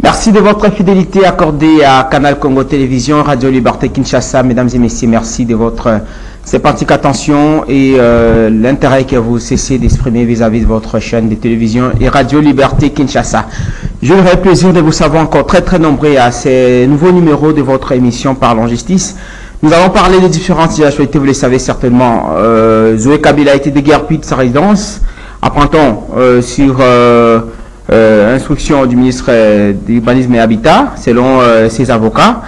Merci de votre fidélité accordée à Canal Congo Télévision, Radio Liberté Kinshasa. Mesdames et messieurs, merci de votre sympathique attention et l'intérêt que vous cessez d'exprimer vis-à-vis de votre chaîne de télévision et Radio Liberté Kinshasa. J'aurai le plaisir de vous savoir encore très nombreux à ces nouveaux numéros de votre émission Parlons Justice. Nous allons parler des différentes actualités, vous le savez certainement. Zoé Kabila a été déguerpie de sa résidence. Apprend-on sur instruction du ministre de l'Urbanisme et Habitat, selon ses avocats.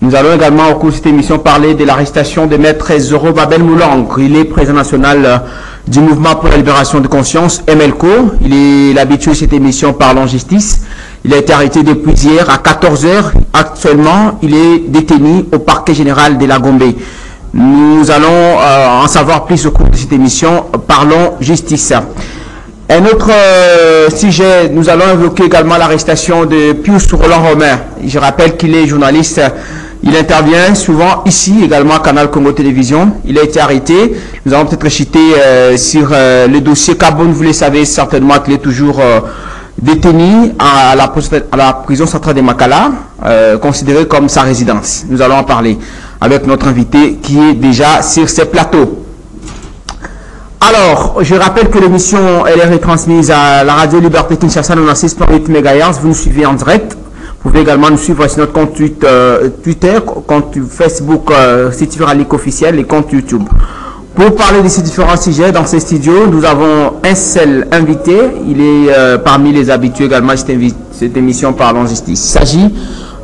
Nous allons également au cours de cette émission parler de l'arrestation de maître Zoro Babel Moulang. Il est président national du mouvement pour la libération de conscience, MLCO. Il est l'habitué de cette émission Parlons Justice. Il a été arrêté depuis hier à 14 h. Actuellement, il est détenu au parquet général de la Gombe. Nous allons en savoir plus au cours de cette émission Parlons Justice. Un autre sujet, nous allons évoquer également l'arrestation de Pius Roland Romain. Je rappelle qu'il est journaliste. Il intervient souvent ici également à Canal Congo Télévision. Il a été arrêté. Nous allons peut-être chuter sur le dossier Kabon. Vous le savez certainement qu'il est toujours détenu à la prison centrale de Makala, considéré comme sa résidence. Nous allons en parler avec notre invité qui est déjà sur ces plateaux. Alors, je rappelle que l'émission elle est retransmise à la Radio Liberté Kinshasa 96.8 MHz. Vous nous suivez en direct. Vous pouvez également nous suivre sur notre compte Twitter, compte Facebook, site Ralik officiel et compte YouTube. Pour parler de ces différents sujets dans ces studios, nous avons un seul invité. Il est parmi les habitués également de cette émission Parlons Justice. Il s'agit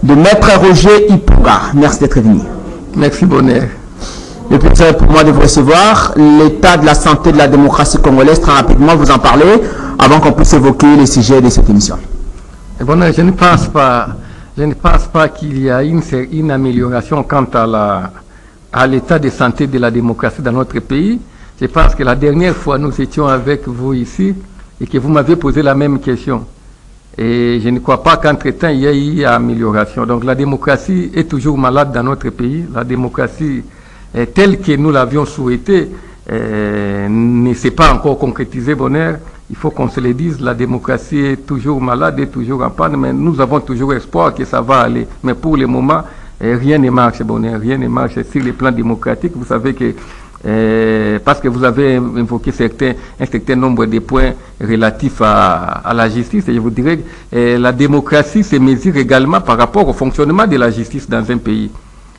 de Maître Roger Ipuga. Merci d'être venu. Merci, Bonheur. Le plaisir pour moi de vous recevoir. L'état de la santé de la démocratie congolaise, très rapidement, vous en parlez, avant qu'on puisse évoquer les sujets de cette émission. Bon, je ne pense pas qu'il y a une amélioration quant à l'état de santé de la démocratie dans notre pays. Je pense que la dernière fois, nous étions avec vous ici et que vous m'avez posé la même question. Et je ne crois pas qu'entre-temps, il y ait eu amélioration. Donc la démocratie est toujours malade dans notre pays. La démocratie telle que nous l'avions souhaité, ne s'est pas encore concrétisé, Bonheur. Il faut qu'on se le dise, la démocratie est toujours malade, est toujours en panne, mais nous avons toujours espoir que ça va aller. Mais pour le moment, rien ne marche, Bonheur, rien ne marche sur le plan démocratique. Vous savez que, parce que vous avez invoqué un certain nombre de points relatifs à la justice, et je vous dirais que la démocratie se mesure également par rapport au fonctionnement de la justice dans un pays.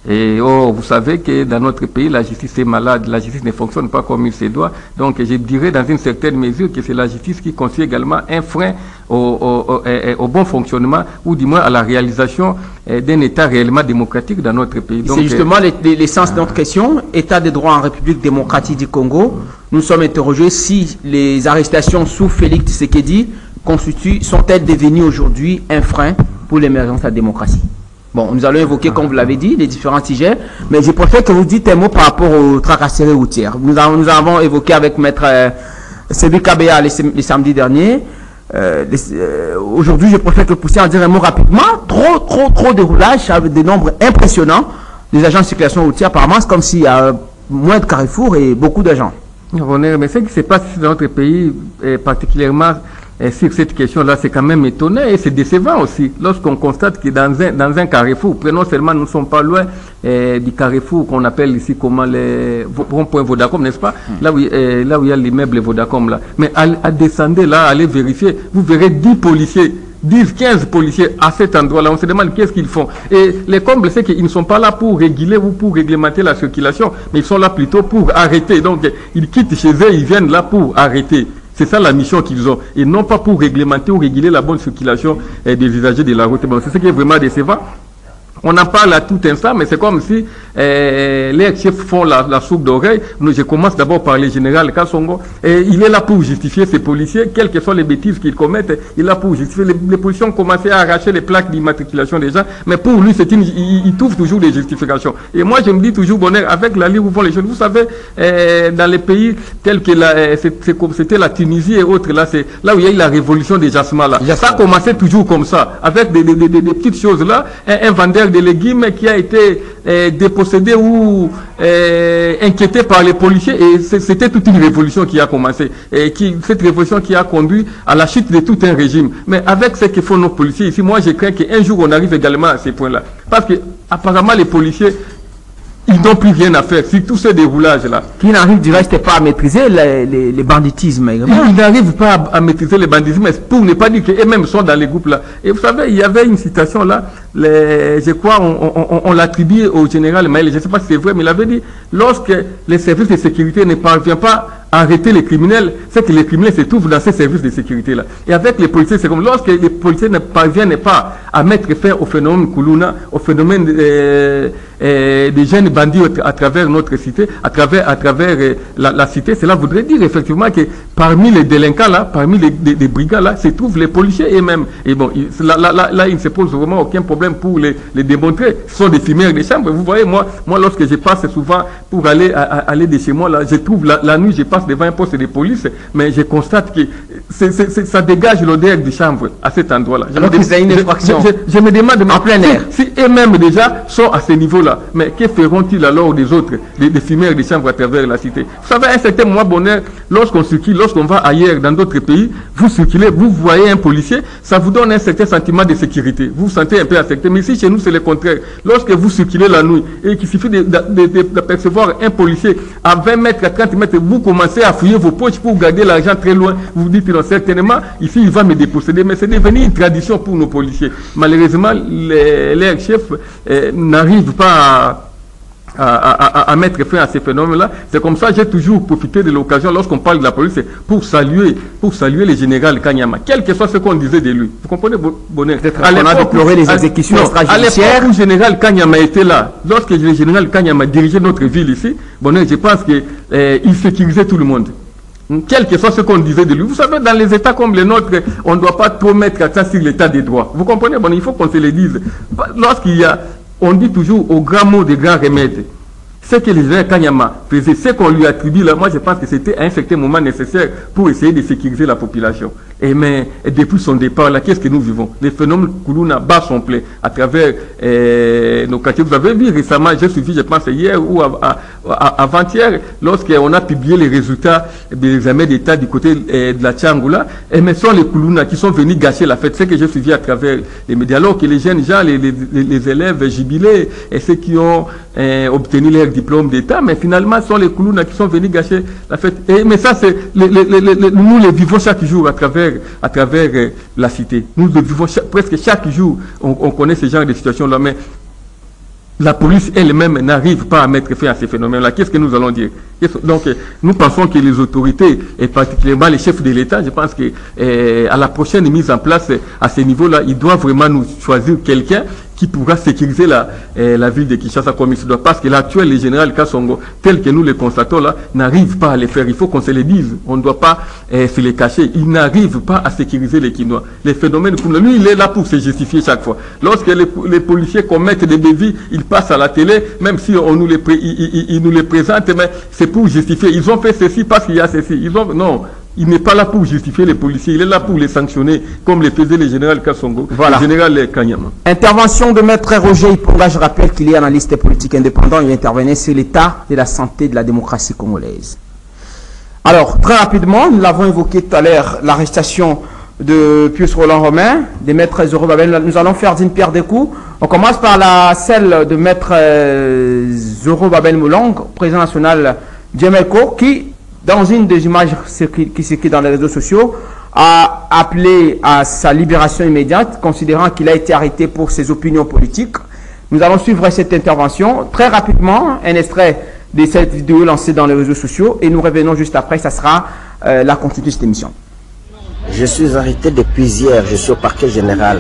Et vous savez que dans notre pays, la justice est malade, la justice ne fonctionne pas comme il se doit. Donc je dirais dans une certaine mesure que c'est la justice qui constitue également un frein au bon fonctionnement, ou du moins à la réalisation d'un État réellement démocratique dans notre pays. C'est justement l'essence de notre question. État de droit en République démocratique du Congo. Nous sommes interrogés si les arrestations sous Félix Tshisekedi sont-elles devenues aujourd'hui un frein pour l'émergence de la démocratie. Bon, nous allons évoquer, comme vous l'avez dit, les différents sujets, mais je préfère que vous dites un mot par rapport aux tracasseries routières. Nous avons évoqué avec Maître Sebi Kabea le samedi dernier. Aujourd'hui, je préfère que vous puissiez en dire un mot rapidement. Trop de roulage avec des nombres impressionnants des agents de circulation routière. Apparemment, c'est comme s'il y a moins de carrefours et beaucoup d'agents. Mais ce qui se passe dans notre pays, particulièrement sur cette question-là, c'est quand même étonnant et c'est décevant aussi. Lorsqu'on constate que dans un carrefour, prenons seulement, nous ne sommes pas loin du carrefour qu'on appelle ici comment les ronds-points Vodacom, n'est-ce pas? Là où il y a l'immeuble Vodacom là. Mais à descendre là, allez vérifier, vous verrez 10 policiers. 10, 15 policiers à cet endroit-là, on se demande qu'est-ce qu'ils font. Et les combles, c'est qu'ils ne sont pas là pour réguler ou pour réglementer la circulation, mais ils sont là plutôt pour arrêter. Donc, ils quittent chez eux, ils viennent là pour arrêter. C'est ça la mission qu'ils ont. Et non pas pour réglementer ou réguler la bonne circulation des usagers de la route. Bon, c'est ce qui est vraiment décevant. On en parle à tout instant, mais c'est comme si les chefs font la soupe d'oreille. Je commence d'abord par le général Kassongo. Il est là pour justifier ces policiers, quelles que soient les bêtises qu'ils commettent. Il est là pour justifier. Les policiers ont commencé à arracher les plaques d'immatriculation des gens, mais pour lui, il trouve toujours des justifications. Et moi, je me dis toujours, Bonheur, avec la ligne où vont les jeunes. Vous savez, dans les pays tels que c'était la Tunisie et autres, là où il y a eu la révolution des jasmins là. Ça a commencé toujours comme ça, avec des petites choses là. Un vendeur de légumes qui a été dépossédé ou inquiété par les policiers. Et c'était toute une révolution qui a commencé. Et cette révolution qui a conduit à la chute de tout un régime. Mais avec ce que font nos policiers ici, moi je crains qu'un jour on arrive également à ces points-là. Parce que apparemment les policiers, ils n'ont plus rien à faire sur tout ce déroulage-là. Qui n'arrivent du reste pas à maîtriser les banditismes également. Ils n'arrivent pas à maîtriser les banditismes, pour ne pas dire qu'eux-mêmes sont dans les groupes là. Et vous savez, il y avait une citation là, je crois, on l'attribue au général Maël, je ne sais pas si c'est vrai, mais il avait dit, lorsque les services de sécurité ne parviennent pas à arrêter les criminels, c'est que les criminels se trouvent dans ces services de sécurité là. Et avec les policiers, c'est comme lorsque les policiers ne parviennent pas à mettre fin au phénomène Koulouna, au phénomène des jeunes bandits à travers notre cité, à travers la cité, cela voudrait dire effectivement que parmi les délinquants là, parmi les brigands là, se trouvent les policiers eux-mêmes. Et bon, là, il ne se pose vraiment aucun problème pour les démontrer. Ce sont des fumeurs de chambre. Vous voyez, moi lorsque je passe souvent pour aller de chez moi là, je trouve la nuit, je passe devant un poste de police, mais je constate que ça dégage l'odeur du chanvre à cet endroit-là. Alors que c'est une infraction. Je me demande en plein air. Si eux-mêmes déjà sont à ce niveau-là, mais que feront-ils alors des autres, des fumeurs de chanvre à travers la cité? Vous savez, à un certain moment, bonheur, lorsqu'on circule, lorsqu'on va ailleurs dans d'autres pays, vous circulez, vous voyez un policier, ça vous donne un certain sentiment de sécurité. Vous vous sentez un peu affecté. Mais ici, chez nous, c'est le contraire. Lorsque vous circulez la nuit et qu'il suffit d'apercevoir un policier à 20 mètres, à 30 mètres, vous commencez à fouiller vos poches pour garder l'argent très loin. Vous vous dites, non, certainement, ici, il va me déposséder. Mais c'est devenu une tradition pour nos policiers. Malheureusement, les chefs n'arrivent pas à mettre fin à ces phénomènes-là. C'est comme ça que j'ai toujours profité de l'occasion, lorsqu'on parle de la police, pour saluer le général Kanyama, quel que soit ce qu'on disait de lui. Vous comprenez, Bonheur? On a déploré les exécutions extrajudiciaires. À l'époque où le général Kanyama était là, lorsque le général Kanyama dirigeait notre ville ici, Bonheur, je pense qu'il sécurisait tout le monde. Quel que soit ce qu'on disait de lui. Vous savez, dans les États comme les nôtres, on ne doit pas trop mettre accent sur l'état des droits. Vous comprenez? Bon, il faut qu'on se le dise. Lorsqu'il y a, on dit toujours au grand mot des grands remèdes. Ce que le général Kanyama faisait, ce qu'on lui attribue là, moi je pense que c'était à un certain moment nécessaire pour essayer de sécuriser la population. Mais depuis son départ là, qu'est-ce que nous vivons? Les phénomènes Koulouna bat son plein à travers nos quartiers. Vous avez vu récemment, j'ai suivi, je pense hier ou avant-hier, lorsqu'on a publié les résultats des examens d'État du côté de la Tchangoula, mais ce sont les Koulouna qui sont venus gâcher la fête. C'est ce que j'ai suivi à travers les médias. Alors que les jeunes gens, les élèves jubilés et ceux qui ont obtenu leur diplôme d'État, mais finalement ce sont les Koulouna qui sont venus gâcher la fête. Mais ça, c'est nous les vivons chaque jour à travers la cité. Nous le vivons presque chaque jour. On connaît ce genre de situations-là, mais la police elle-même n'arrive pas à mettre fin à ces phénomènes-là. Qu'est-ce que nous allons dire? Donc, nous pensons que les autorités, et particulièrement les chefs de l'État, je pense que à la prochaine mise en place à ce niveau-là, ils doivent vraiment nous choisir quelqu'un qui pourra sécuriser la ville de Kinshasa comme il se doit. Parce que l'actuel, le général Kassongo, tel que nous le constatons là, n'arrive pas à le faire. Il faut qu'on se le dise. On ne doit pas se les cacher. Il n'arrive pas à sécuriser les Kinois. Les phénomènes, lui, il est là pour se justifier chaque fois. Lorsque les policiers commettent des bévies, ils passent à la télé, même si on nous ils nous les présentent, mais c'est pour justifier. Ils ont fait ceci parce qu'il y a ceci. Non. Il n'est pas là pour justifier les policiers, il est là pour les sanctionner, comme le faisait le général Kassongo, voilà. Le général Kanyama. Intervention de maître Roger Iponga, je rappelle qu'il est analyste politique indépendant, il intervenait sur l'état de la santé de la démocratie congolaise. Alors, très rapidement, nous l'avons évoqué tout à l'heure, l'arrestation de Pius Roland Romain, des maîtres Zorobabel. Nous allons faire d'une pierre deux coups. On commence par celle de maître Zorobabel Moulong, président national Djemelko, qui, dans une des images qui circulent dans les réseaux sociaux, a appelé à sa libération immédiate, considérant qu'il a été arrêté pour ses opinions politiques. Nous allons suivre cette intervention. Très rapidement, un extrait de cette vidéo lancée dans les réseaux sociaux, et nous revenons juste après, ça sera la continuité de cette émission. Je suis arrêté depuis hier, je suis au parquet général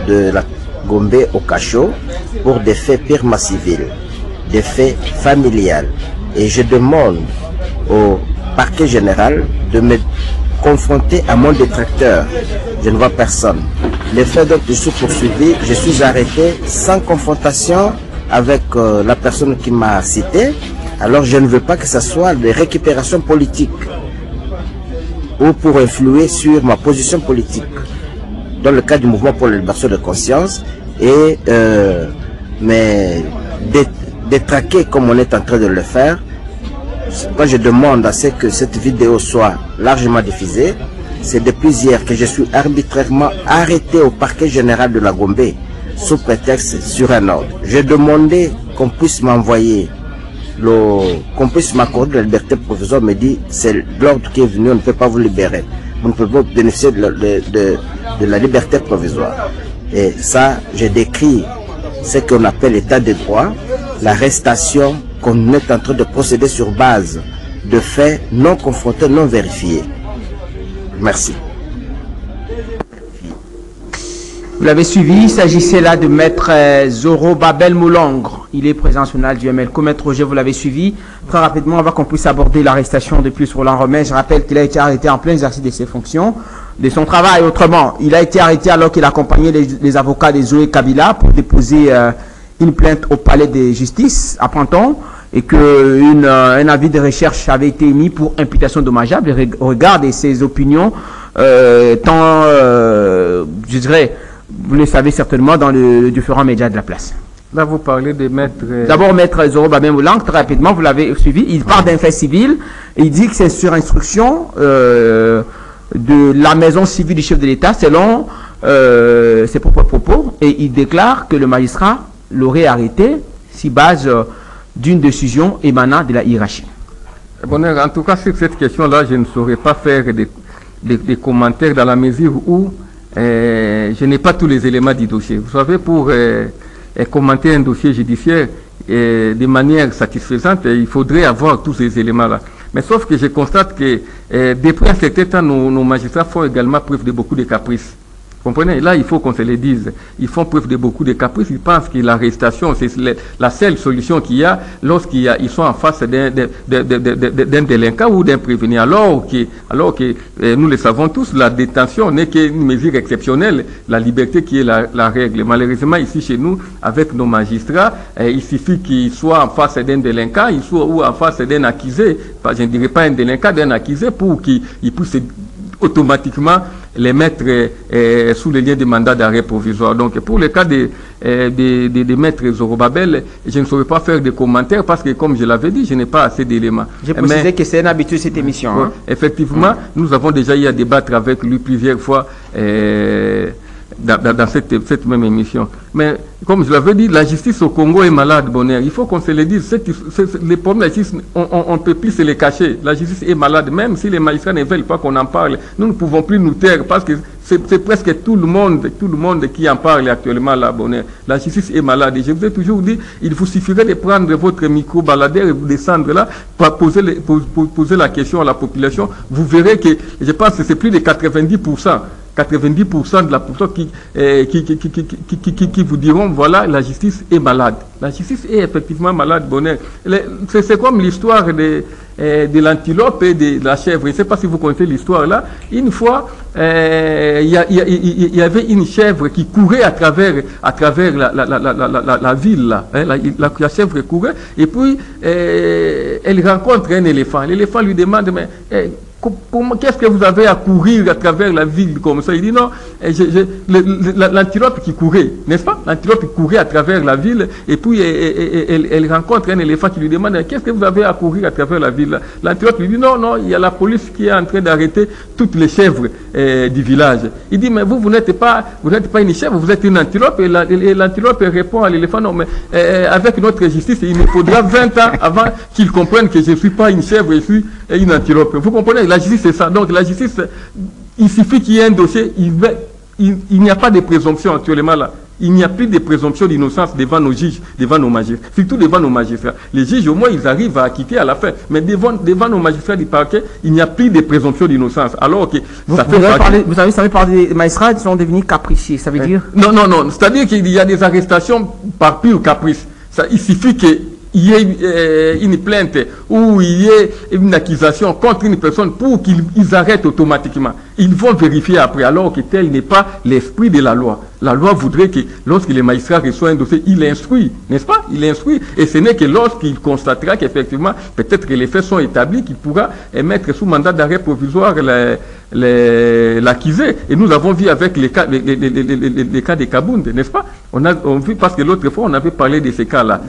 de la Gombe au Cachot pour des faits purement civils, des faits familiales. Et je demande au parquet général de me confronter à mon détracteur. Je ne vois personne. Les faits dont je suis poursuivi, je suis arrêté sans confrontation avec la personne qui m'a cité. Alors je ne veux pas que ce soit des récupérations politiques ou pour influer sur ma position politique dans le cadre du mouvement pour la libération de conscience. Et mais détraquer comme on est en train de le faire. Moi, je demande à ce que cette vidéo soit largement diffusée. C'est depuis hier que je suis arbitrairement arrêté au parquet général de la Gombe sous prétexte sur un ordre. J'ai demandé qu'on puisse m'envoyer, qu'on puisse m'accorder la liberté provisoire. Me dit c'est l'ordre qui est venu, on ne peut pas vous libérer. Vous ne pouvez pas bénéficier de la liberté provisoire. Et ça, j'ai décrit ce qu'on appelle l'état de droit, l'arrestation qu'on est en train de procéder sur base de faits non confrontés, non vérifiés. Merci. Vous l'avez suivi, il s'agissait là de Maître Zoro Babel Moulangre. Il est président national du MLCO. Maître Roger, vous l'avez suivi. Très rapidement, avant qu'on puisse aborder l'arrestation de plus Roland Romain, je rappelle qu'il a été arrêté en plein exercice de ses fonctions, de son travail. Autrement, il a été arrêté alors qu'il accompagnait les avocats de Zoé Kabila pour déposer une plainte au palais de justice à Panton, et qu'un avis de recherche avait été émis pour imputation dommageable au regard de ses opinions, je dirais, vous le savez certainement, dans les différents médias de la place. Là, vous parlez de Maître... D'abord, Maître Zoro Babel Moulangre, très rapidement, vous l'avez suivi. Il part d'un fait civil et il dit que c'est sur instruction de la maison civile du chef de l'État, selon ses propres propos, et il déclare que le magistrat l'aurait arrêté si base d'une décision émanant de la hiérarchie. Bon, en tout cas, sur cette question-là, je ne saurais pas faire des commentaires dans la mesure où je n'ai pas tous les éléments du dossier. Vous savez, pour commenter un dossier judiciaire de manière satisfaisante, il faudrait avoir tous ces éléments-là. Mais sauf que je constate que depuis un certain temps, nos magistrats font également preuve de beaucoup de caprices. Vous comprenez? Là, il faut qu'on se le dise. Ils font preuve de beaucoup de caprices. Ils pensent que l'arrestation, c'est la seule solution qu'il y a lorsqu'ils sont en face d'un délinquant ou d'un prévenu. Alors que nous le savons tous, la détention n'est qu'une mesure exceptionnelle, la liberté qui est la règle. Malheureusement, ici chez nous, avec nos magistrats, il suffit qu'ils soient en face d'un délinquant, ou en face d'un accusé, je ne dirais pas un délinquant, d'un accusé, pour qu'ils puissent automatiquement les mettre sous le lien de mandat d'arrêt provisoire. Donc, pour le cas de Maître Zoro Babel, je ne saurais pas faire de commentaires parce que, comme je l'avais dit, je n'ai pas assez d'éléments. J'ai précisé que c'est une habitude cette émission. Hein? Effectivement, nous avons déjà eu à débattre avec lui plusieurs fois dans cette même émission. Mais, comme je l'avais dit, la justice au Congo est malade, Bonheur. Il faut qu'on se le dise. Les problèmes de la justice, on ne peut plus se les cacher. La justice est malade, même si les magistrats ne veulent pas qu'on en parle. Nous ne pouvons plus nous taire parce que c'est presque tout le monde qui en parle actuellement là, Bonheur. La justice est malade. Et je vous ai toujours dit, il vous suffirait de prendre votre micro-baladeur et vous descendre là, pour poser la question à la population. Vous verrez que, je pense que c'est plus de 90% de la population qui vous diront, voilà, la justice est malade. La justice est effectivement malade, Bonheur. C'est comme l'histoire de l'antilope et de la chèvre. Je ne sais pas si vous connaissez l'histoire là. Une fois, il y avait une chèvre qui courait à travers la ville là. Hein, la chèvre courait et puis elle rencontre un éléphant. L'éléphant lui demande, mais qu'est-ce que vous avez à courir à travers la ville comme ça? Il dit non, l'antilope qui courait, n'est-ce pas? L'antilope qui courait à travers la ville et puis elle rencontre un éléphant qui lui demande qu'est-ce que vous avez à courir à travers la ville? L'antilope lui dit non, il y a la police qui est en train d'arrêter toutes les chèvres du village. Il dit mais vous n'êtes pas une chèvre, vous êtes une antilope. Et l'antilope répond à l'éléphant non mais avec notre justice il me faudra 20 ans avant qu'ils comprennent que je ne suis pas une chèvre, je suis une antilope. Vous comprenez? La justice, c'est ça. Donc, la justice, il suffit qu'il y ait un dossier, il n'y a pas de présomption actuellement là. Il n'y a plus de présomption d'innocence devant nos juges, devant nos magistrats, surtout devant nos magistrats. Les juges, au moins, ils arrivent à acquitter à la fin. Mais devant nos magistrats du parquet, il n'y a plus de présomption d'innocence. Alors que vous savez parler des magistrats qui sont devenus capricieux, ça veut dire? Non. C'est-à-dire qu'il y a des arrestations par pur caprice. Il suffit que il y ait une plainte ou il y ait une accusation contre une personne pour qu'ils arrêtent automatiquement. Ils vont vérifier après, alors que tel n'est pas l'esprit de la loi. La loi voudrait que lorsque les magistrats reçoivent un dossier, il instruit, n'est-ce pas? Il instruit. Et ce n'est que lorsqu'il constatera qu'effectivement, peut-être que les faits sont établis, qu'il pourra mettre sous mandat d'arrêt provisoire l'accusé. Et nous avons vu avec les cas de Kabound, n'est-ce pas? On a vu, parce que l'autre fois, on avait parlé de ces cas-là.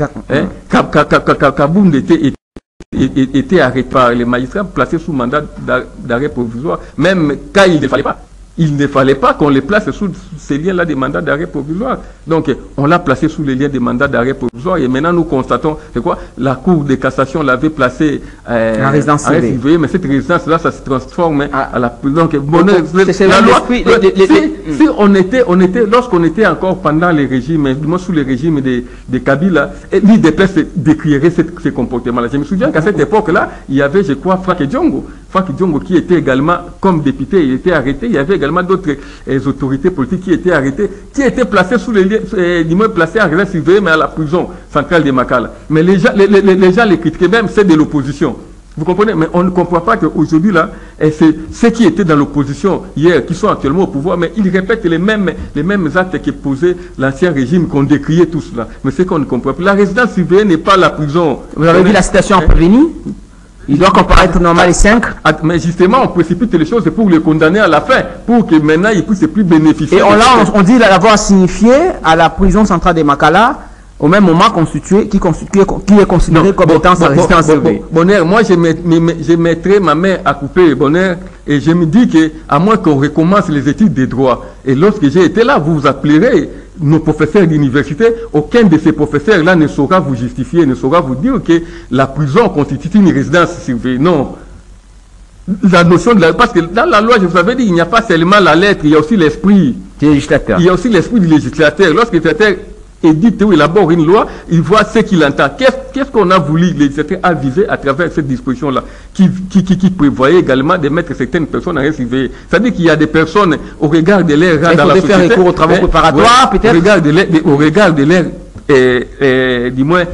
Kabound était arrêté par les magistrats, placé sous mandat d'arrêt provisoire, même quand il ne fallait pas. Il ne fallait pas qu'on les place sous ces liens-là des mandats d'arrêt provisoire. Donc, on l'a placé sous les liens des mandats d'arrêt provisoire. Et maintenant, nous constatons, c'est quoi? La Cour de cassation l'avait placé en résidence surveillée. Mais cette résidence-là, ça se transforme à la prison. Donc, la loi, si on était, lorsqu'on était encore pendant les régimes, du moins sous les régimes de Kabila, l'IDPS décrierait ces comportements-là. Je me souviens qu'à cette époque-là, il y avait, je crois, Franck Diongo qui était également, comme député, il était arrêté. Il y avait également d'autres autorités politiques qui étaient arrêtées, qui étaient placées sous les liens, placées en résidence surveillée, mais à la prison centrale de Makala. Mais les gens les critiquaient, même c'est de l'opposition. Vous comprenez? Mais on ne comprend pas qu'aujourd'hui, là, c'est ceux qui étaient dans l'opposition hier, qui sont actuellement au pouvoir, mais ils répètent les mêmes actes que posait l'ancien régime, qu'on décriait tout cela. Mais c'est qu'on ne comprend pas. La résidence surveillée n'est pas la prison. Vous avez vu la citation en prévenu? Il doit comparaître normal les 5. Mais justement, on précipite les choses pour les condamner à la fin, pour que maintenant ils puissent plus bénéficier. Et on dit l'avoir signifié à la prison centrale de Makala, au même moment qui est considéré comme étant sa résidence surveillée. Bonheur, moi je mettrai ma main à couper, Bonheur, et je me dis que à moins qu'on recommence les études des droits, et lorsque j'ai été là, vous vous appellerez nos professeurs d'université, aucun de ces professeurs-là ne saura vous justifier, ne saura vous dire que la prison constitue une résidence surveillée. Non. La notion de parce que dans la loi, je vous avais dit, il n'y a pas seulement la lettre, il y a aussi l'esprit du législateur. Il y a aussi l'esprit du législateur. Lorsque le législateur édite ou élabore une loi, il voit ce qu'il entend. Qu'est-ce qu'on a voulu, le législateur a visé à travers cette disposition-là, qui prévoyait également de mettre certaines personnes à surveiller. C'est-à-dire qu'il y a des personnes, au regard de leur rang dans la société, faire recours aux travaux préparatoires, peut-être. Au regard de leur, du moins,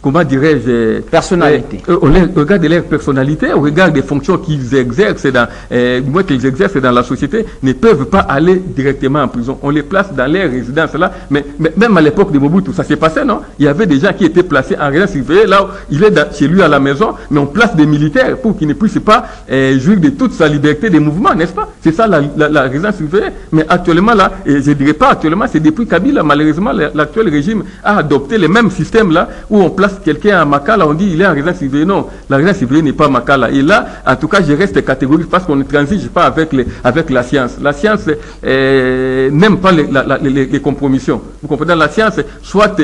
comment dirais-je, personnalité. Au regard de leur personnalité, au regard des fonctions qu'ils exercent du moins qu'ils exercent dans la société, ne peuvent pas aller directement en prison. On les place dans leur résidence là, mais même à l'époque de Mobutu, ça s'est passé, non? Il y avait des gens qui étaient placés en résidence surveillée, là où il est chez lui à la maison, mais on place des militaires pour qu'ils ne puissent pas jouir de toute sa liberté de mouvement, n'est-ce pas? C'est ça la résidence surveillée. Mais actuellement là, et je ne dirais pas actuellement, c'est depuis Kabila, malheureusement, l'actuel régime a adopté le même système là, où on place quelqu'un à Makala, on dit il est en résidence surveillée. Non, la résidence surveillée n'est pas Makala. Et là, en tout cas, je reste catégorique parce qu'on ne transige pas avec la science. La science n'aime pas les compromissions. Vous comprenez? La science, soit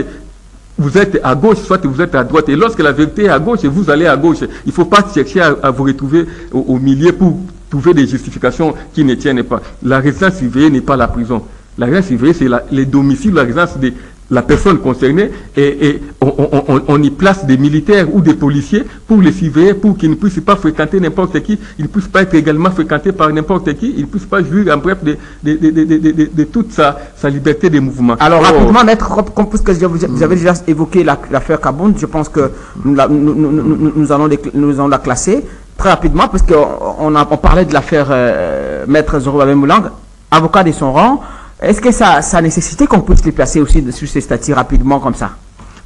vous êtes à gauche, soit vous êtes à droite. Et lorsque la vérité est à gauche, vous allez à gauche. Il ne faut pas chercher à vous retrouver au milieu pour trouver des justifications qui ne tiennent pas. La résidence surveillée n'est pas la prison. La résidence surveillée, c'est les domiciles, la résidence de la personne concernée, et on y place des militaires ou des policiers pour les surveiller, pour qu'ils ne puissent pas fréquenter n'importe qui, ils ne puissent pas être également fréquentés par n'importe qui, ils ne puissent pas jouir en bref de toute sa liberté de mouvement. Alors rapidement, maître, puisque vous avez déjà évoqué l'affaire Kabound, je pense que nous allons la classer très rapidement, parce qu'on parlait de l'affaire maître Zorobabel Moulang, avocat de son rang. Est-ce que ça nécessitait qu'on puisse les placer aussi sur ces statuts rapidement comme ça?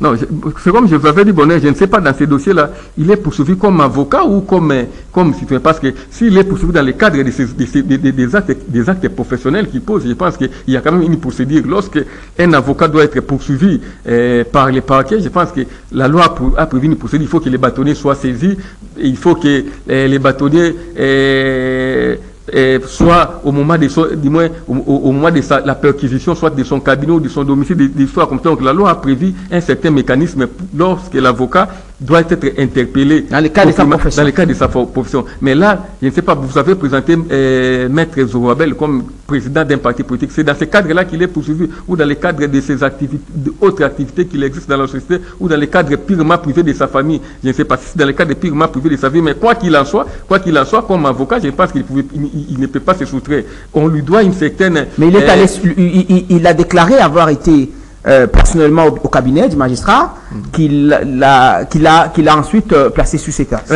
Non, c'est comme je vous avais dit, Bonheur, je ne sais pas dans ces dossiers-là, il est poursuivi comme avocat ou comme citoyen, parce que s'il est poursuivi dans le cadre des actes professionnels qu'il pose, je pense qu'il y a quand même une procédure. Lorsque un avocat doit être poursuivi par les parquets, je pense que la loi a prévu une procédure. Il faut que les bâtonniers soient saisis, il faut que les bâtonniers soit au moment au moment de la perquisition, soit de son cabinet ou de son domicile, d'histoire comme ça. Donc la loi a prévu un certain mécanisme lorsque l'avocat doit être interpellé dans le cadre de sa profession. Mais là, je ne sais pas, vous avez présenté Maître Zorobabel comme président d'un parti politique. C'est dans ce cadre-là qu'il est poursuivi, ou dans le cadre de ses activités, d'autres activités qu'il existe dans la société, ou dans le cadre purement privé de sa famille. Je ne sais pas si c'est dans le cadre purement privé de sa vie, mais quoi qu'il en soit, comme avocat, je pense qu'il ne peut pas se soustraire. On lui doit une certaine... Mais il a déclaré avoir été personnellement au cabinet du magistrat, qu'il a ensuite placé sous ses statuts.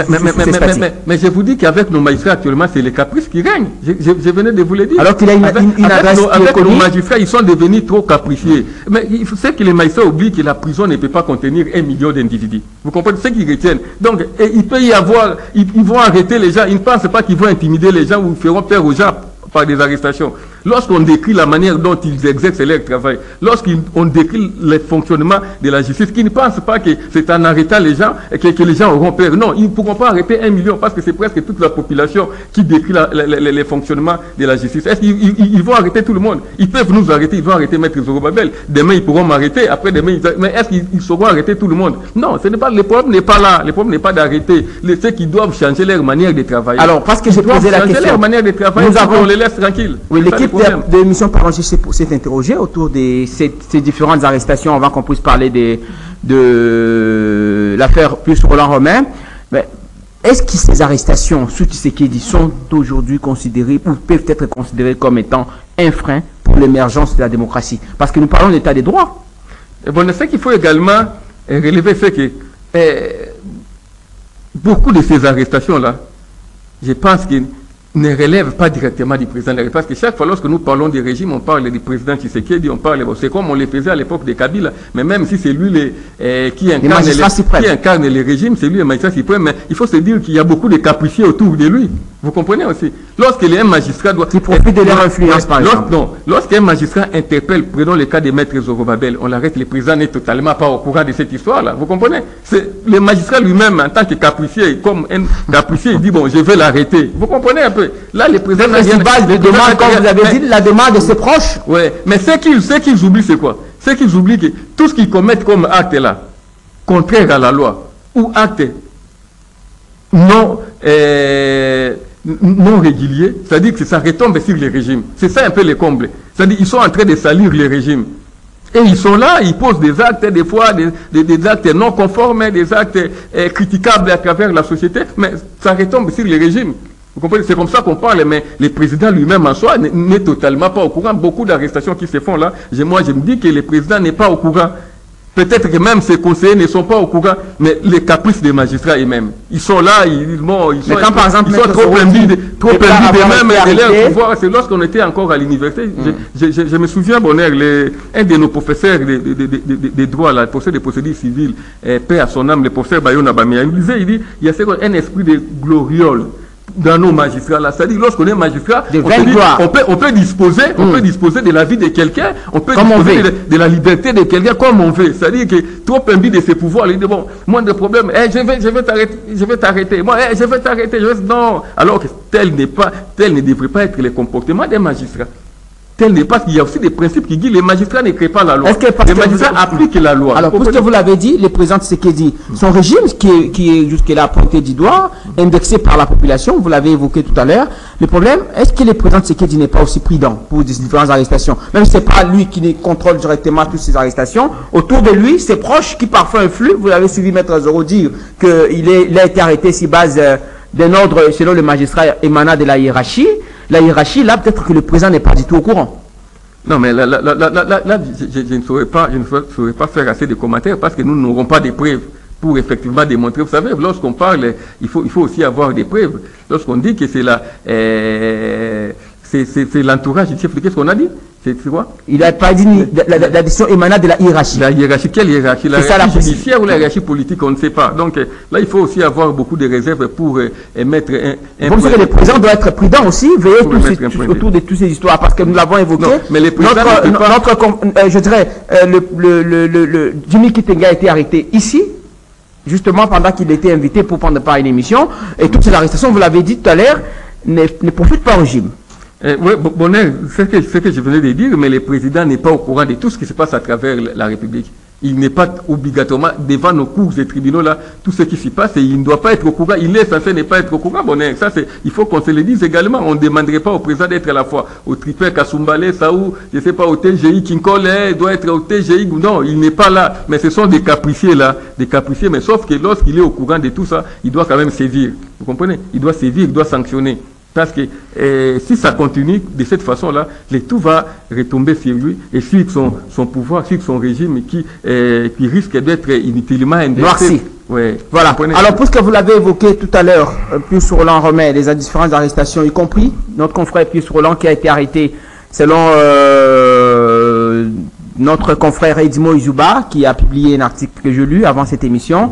Mais je vous dis qu'avec nos magistrats actuellement, c'est les caprices qui règnent. Je venais de vous le dire. Alors qu'il a une adresse avec nos magistrats, ils sont devenus trop capricieux. Mais il faut que les magistrats oublient que la prison ne peut pas contenir 1 million d'individus. Vous comprenez ce qu'ils retiennent. Donc, il peut y avoir, ils vont arrêter les gens. Ils ne pensent pas qu'ils vont intimider les gens ou feront peur aux gens par des arrestations. Lorsqu'on décrit la manière dont ils exercent leur travail, lorsqu'on décrit le fonctionnement de la justice, qu'ils ne pensent pas que c'est en arrêtant les gens que les gens auront peur. Non, ils ne pourront pas arrêter 1 million parce que c'est presque toute la population qui décrit le fonctionnement de la justice. Est-ce qu'ils vont arrêter tout le monde? Ils peuvent nous arrêter, ils vont arrêter Maître Zorobabel. Demain, ils pourront m'arrêter, après demain, mais est-ce qu'ils sauront arrêter tout le monde? Non, le problème n'est pas là. Le problème n'est pas d'arrêter. Ceux qui doivent changer leur manière de travailler. Alors, parce que j'ai posé la question. Leur manière de travailler, on les laisse tranquilles. Oui, l'équipe de l'émission Parangé s'est interrogée autour de ces différentes arrestations avant qu'on puisse parler de l'affaire plus Roland Romain. Mais est-ce que ces arrestations sous Tshisekedi sont aujourd'hui considérées ou peuvent être considérées comme étant un frein pour l'émergence de la démocratie? Parce que nous parlons d'état des droits. Bon, ce qu'il faut également relever, c'est que beaucoup de ces arrestations-là, je pense que ne relève pas directement du président de la République. Parce que chaque fois, lorsque nous parlons des régimes, on parle du président Tshisekedi, c'est comme on le faisait à l'époque de Kabila. Mais même si c'est lui qui incarne les régimes, c'est lui le magistrat suprême. Mais il faut se dire qu'il y a beaucoup de capricieux autour de lui. Vous comprenez aussi? Lorsqu'il y a un magistrat qui profite de leur influence, par exemple. Non, lorsqu'un magistrat interpelle, prenons le cas de Maître Zorobabel, on l'arrête, le président n'est totalement pas au courant de cette histoire-là. Vous comprenez? C'est le magistrat lui-même, en tant que capricieux, comme un capricieux, il dit bon, je vais l'arrêter. Vous comprenez un peu? Là, le président demande, comme vous avez dit, la demande de ses proches. Oui, mais ce qu'ils oublient, c'est quoi? C'est qu'ils oublient que tout ce qu'ils commettent comme acte là, contraire à la loi, ou acte non réguliers, c'est-à-dire que ça retombe sur les régimes. C'est ça un peu les combles. C'est-à-dire qu'ils sont en train de salir les régimes. Et ils sont là, ils posent des actes, des fois des actes non conformes, des actes critiquables à travers la société, mais ça retombe sur les régimes. Vous comprenez? C'est comme ça qu'on parle, mais le président lui-même en soi n'est totalement pas au courant. Beaucoup d'arrestations qui se font là, moi je me dis que le président n'est pas au courant. Peut-être que même ses conseillers ne sont pas au courant, mais les caprices des magistrats eux-mêmes, ils sont là, ils sont trop imbus d'eux-mêmes et de leur pouvoir. C'est lorsqu'on était encore à l'université, je me souviens, Bonheur, un de nos professeurs de droit, le professeur de procédure civile, paix à son âme, le professeur Bayona Bamia, il disait, il y a un esprit de gloriole dans nos magistrats là, c'est-à-dire lorsqu'on est magistrat, on peut disposer de la vie de quelqu'un, on peut disposer de la liberté de quelqu'un comme on veut. C'est-à-dire que trop imbu de ses pouvoirs, il dit bon, moindre problème, je vais t'arrêter, moi, je vais t'arrêter, non, alors que tel ne devrait pas être le comportement des magistrats. Tel n'est pas qu'il y a aussi des principes qui disent que les magistrats ne créent pas la loi. Les magistrats appliquent la loi. Alors, puisque vous l'avez dit, le président Tshisekedi, son régime qui est jusque-là pointé du doigt, indexé par la population, vous l'avez évoqué tout à l'heure. Le problème, est-ce que le président Tshisekedi n'est pas aussi prudent pour des différentes arrestations? Même si ce n'est pas lui qui contrôle directement toutes ces arrestations, autour de lui, ses proches qui parfois influent, vous l'avez suivi Maître Zoro dire qu'il a été arrêté sur base d'un ordre, selon le magistrat émanant de la hiérarchie. La hiérarchie, là, peut-être que le président n'est pas du tout au courant. Non, mais là, je ne saurais pas faire assez de commentaires parce que nous n'aurons pas de preuves pour effectivement démontrer. Vous savez, lorsqu'on parle, il faut aussi avoir des preuves. Lorsqu'on dit que c'est l'entourage du chef, qu'est-ce qu'on a dit? C'est quoi? Il n'a pas dit la décision émanant de la hiérarchie. La hiérarchie, quelle hiérarchie? La hiérarchie judiciaire ou la hiérarchie politique, on ne sait pas. Donc là, il faut aussi avoir beaucoup de réserves pour mettre un vous savez, le président doit être prudent aussi, veiller autour de toutes ces histoires, parce que nous l'avons évoqué. Non, mais les présidents je dirais, Jimmy Kitenga a été arrêté ici, justement pendant qu'il était invité pour prendre part à une émission, et toutes ces arrestations, vous l'avez dit tout à l'heure, ne profitent pas au régime. Oui, Bonheur, c'est ce que je venais de dire, mais le président n'est pas au courant de tout ce qui se passe à travers la République. Il n'est pas obligatoirement devant nos cours et tribunaux là, tout ce qui s'y passe, et il ne doit pas être au courant. Il est censé ne pas être au courant, Bonheur. Ça, il faut qu'on se le dise également. On ne demanderait pas au président d'être à la fois au tripé Kassumbale, Saou, je ne sais pas, au TGI, Kinkole, il doit être au TGI. Non, il n'est pas là. Mais ce sont des capricieux là, des capricieux. Mais sauf que lorsqu'il est au courant de tout ça, il doit quand même sévir. Vous comprenez? Il doit sévir, il doit sanctionner. Parce que si ça continue de cette façon-là, tout va retomber sur lui et sur son pouvoir, sur son régime qui risque d'être inutilement noirci. Ouais. Voilà. Alors, puisque vous l'avez évoqué tout à l'heure, Pius Roland Romain, les différentes arrestations, y compris notre confrère Pius Roland qui a été arrêté selon notre confrère Edimo Izuba, qui a publié un article que je lus avant cette émission.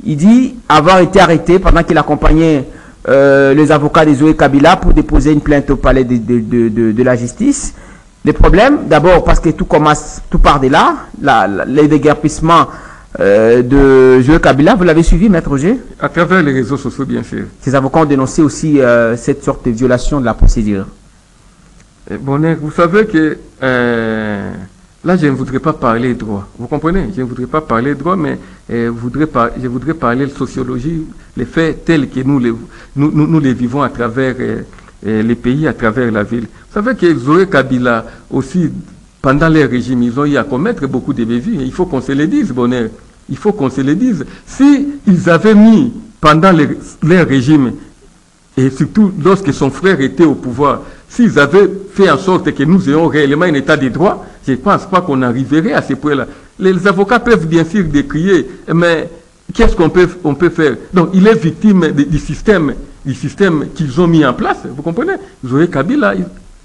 Il dit avoir été arrêté pendant qu'il accompagnait les avocats de Zoé Kabila pour déposer une plainte au palais de la justice. Le problème, d'abord parce que tout part de là, les déguerpissements de Zoé Kabila, vous l'avez suivi, Maître Roger? À travers les réseaux sociaux, bien sûr. Ces avocats ont dénoncé aussi cette sorte de violation de la procédure. Bonheur, vous savez que là, je ne voudrais pas parler droit. Vous comprenez? Je ne voudrais pas parler droit, mais je voudrais parler de sociologie, les faits tels que nous les vivons à travers les pays, à travers la ville. Vous savez que Zoé Kabila, aussi, pendant les régimes, ils ont eu à commettre beaucoup de bévues. Il faut qu'on se le dise, Bonheur. Il faut qu'on se le dise. Si ils avaient mis, pendant leur régime, et surtout lorsque son frère était au pouvoir, s'ils avaient fait en sorte que nous ayons réellement un état de droit, je ne pense pas qu'on arriverait à ce point-là. Les avocats peuvent bien sûr décrier, mais qu'est-ce qu'on peut faire? Donc, il est victime du système qu'ils ont mis en place. Vous comprenez? Zoé Kabila